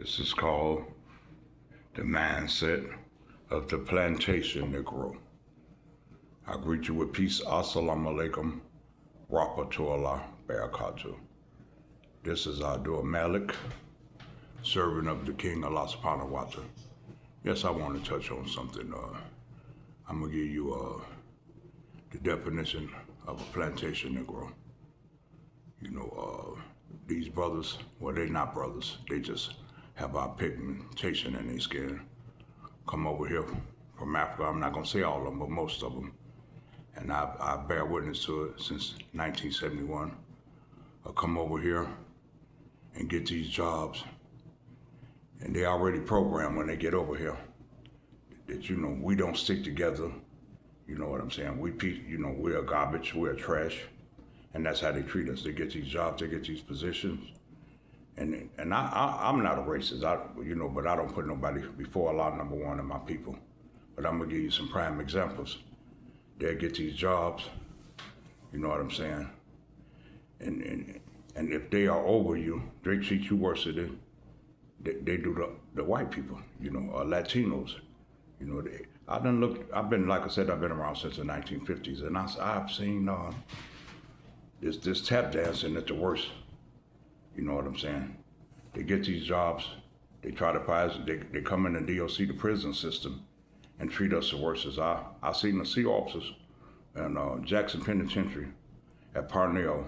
This is called the mindset of the plantation Negro. I greet you with peace. Assalamu alaikum. Rahmatullah barakatuh. This is Abdul Malik, servant of the King Allah subhanahu wa ta'ala. Yes, I want to touch on something. I'm going to give you the definition of a plantation Negro. These brothers, well, they're not brothers. They just have our pigmentation in their skin. Come over here from Africa. I'm not going to say all of them, but most of them. And I bear witness to it since 1971. I come over here and get these jobs. And they already programmed when they get over here that, we don't stick together. You know what I'm saying? We're garbage, we're trash. And that's how they treat us. They get these jobs, they get these positions. And I'm not a racist, but I don't put nobody before Allah, number one, of my people. But I'm gonna give you some prime examples. They get these jobs, you know what I'm saying? And if they are over you, they treat you worse than they do the white people, Latinos. I've been around since the 1950s, and I've seen this tap dancing at the worst. You know what I'm saying? They get these jobs, they try to pass, they come in the DOC, the prison system, and treat us the worst. As I seen the sea officers in Jackson Penitentiary at Parnell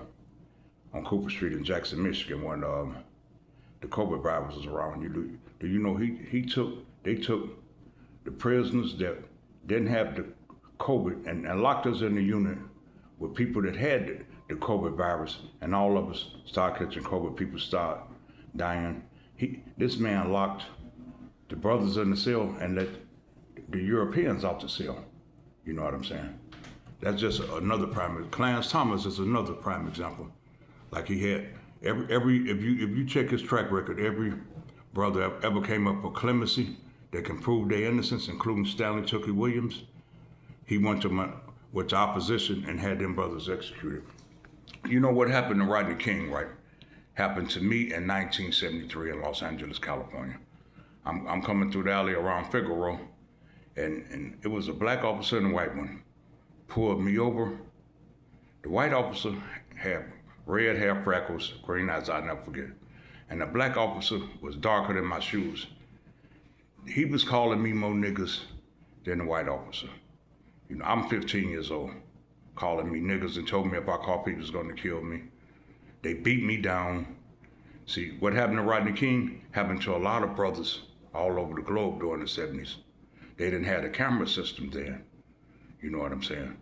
on Cooper Street in Jackson, Michigan, when the COVID virus was around. Do you know they took the prisoners that didn't have the COVID and locked us in the unit with people that had the COVID virus, and all of us start catching COVID. People start dying. This man locked the brothers in the cell and let the Europeans out the cell. You know what I'm saying? That's just another prime. Clarence Thomas is another prime example. Like he had if you check his track record, every brother ever came up for clemency that can prove their innocence, including Stanley Tookie Williams. He went with the opposition and had them brothers executed. You know what happened to Rodney King, right? Happened to me in 1973 in Los Angeles, California. I'm coming through the alley around Figueroa, and it was a black officer and a white one. Pulled me over. The white officer had red hair, freckles, green eyes, I'll never forget. And the black officer was darker than my shoes. He was calling me more niggas than the white officer. I'm 15 years old, calling me niggas, and told me if I called people, it was going to kill me. They beat me down. See, what happened to Rodney King happened to a lot of brothers all over the globe during the 70s. They didn't have a camera system then. You know what I'm saying?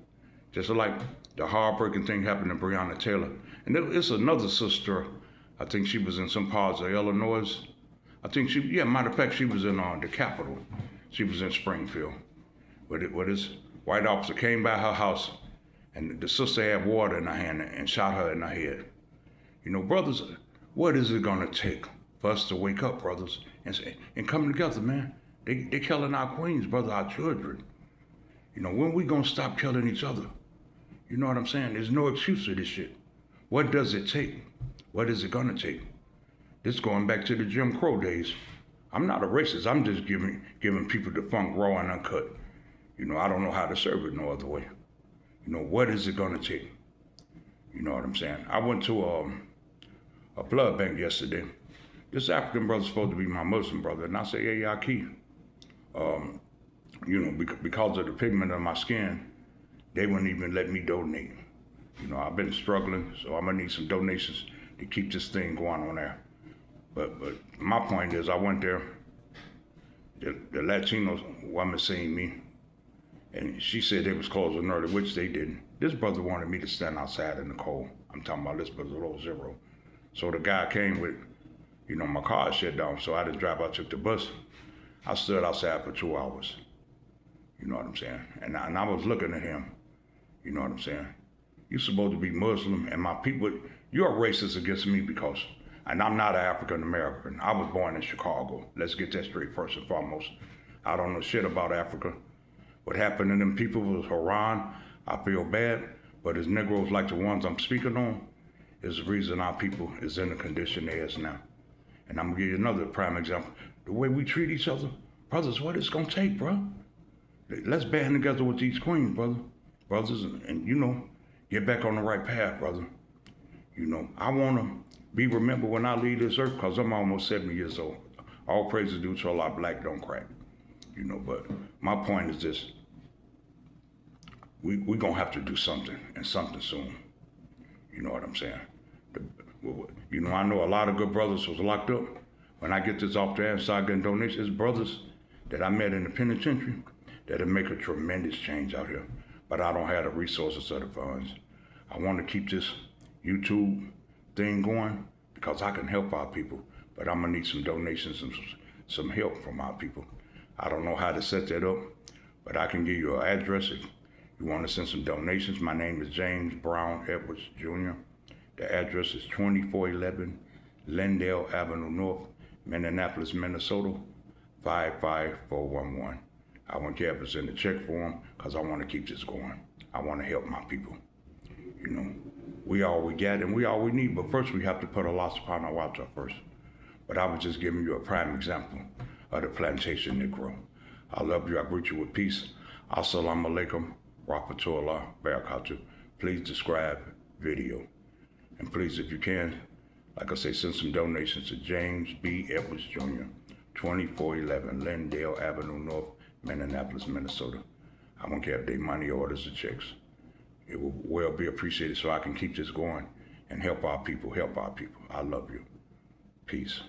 Just like the heartbreaking thing happened to Breonna Taylor. And it's another sister, I think she was in some parts of Illinois. Matter of fact, she was in the Capitol. She was in Springfield. But this white officer came by her house, and the sister had water in her hand and shot her in her head. Brothers, what is it gonna take for us to wake up, brothers, and come together, man? They killing our queens, brother, our children. When we gonna stop killing each other? You know what I'm saying? There's no excuse for this shit. What does it take? What is it gonna take? This going back to the Jim Crow days. I'm not a racist. I'm just giving people the funk raw and uncut. I don't know how to serve it no other way. What is it gonna take? You know what I'm saying? I went to a blood bank yesterday. This African brother's supposed to be my Muslim brother, and I say, hey, Yaki, because of the pigment of my skin, they wouldn't even let me donate. I've been struggling, so I'm gonna need some donations to keep this thing going on there. But my point is, I went there, the Latino woman seen me, and she said they was closing early, which they didn't. This brother wanted me to stand outside in the cold. I'm talking about this brother, low zero. So the guy came with, my car shut down, so I didn't drive. I took the bus. I stood outside for 2 hours. You know what I'm saying? And I was looking at him. You know what I'm saying? You're supposed to be Muslim, and my people, you're racist against me and I'm not an African American. I was born in Chicago. Let's get that straight first and foremost. I don't know shit about Africa. What happened to them people was Haran. I feel bad, but as Negroes like the ones I'm speaking on, is the reason our people is in the condition they is now. And I'm gonna give you another prime example. The way we treat each other, brothers, what it's gonna take, bro. Let's band together with these queens, brothers, and you know, get back on the right path, brother. You know, I wanna be remembered when I leave this earth, cause I'm almost 70 years old. All praises due to Allah, black don't crack. You know, but my point is this: we gonna have to do something, and something soon. You know what I'm saying? You know, I know a lot of good brothers was locked up. When I get this off the air and start getting donations, it's brothers that I met in the penitentiary that'll make a tremendous change out here. But I don't have the resources or the funds. I want to keep this YouTube thing going because I can help our people. But I'm gonna need some donations and some help from our people. I don't know how to set that up, but I can give you an address if you want to send some donations. My name is James Brown Edwards Jr. The address is 2411 Lindale Avenue North, Minneapolis, Minnesota, 55411. I want you to send a check for them because I want to keep this going. I want to help my people. You know, we all we got and we all we need, but first we have to put Allah subhanahu wa ta'ala first. But I was just giving you a prime example of the plantation Negro. I love you. I greet you with peace. Assalamu alaikum, rahmatullah, barakatuh. Please subscribe video. And please, if you can, like I say, send some donations to James B. Edwards Jr., 2411 Lindale Avenue North, Minneapolis, Minnesota. I won't care if they money orders or checks. It will well be appreciated so I can keep this going and help our people. I love you. Peace.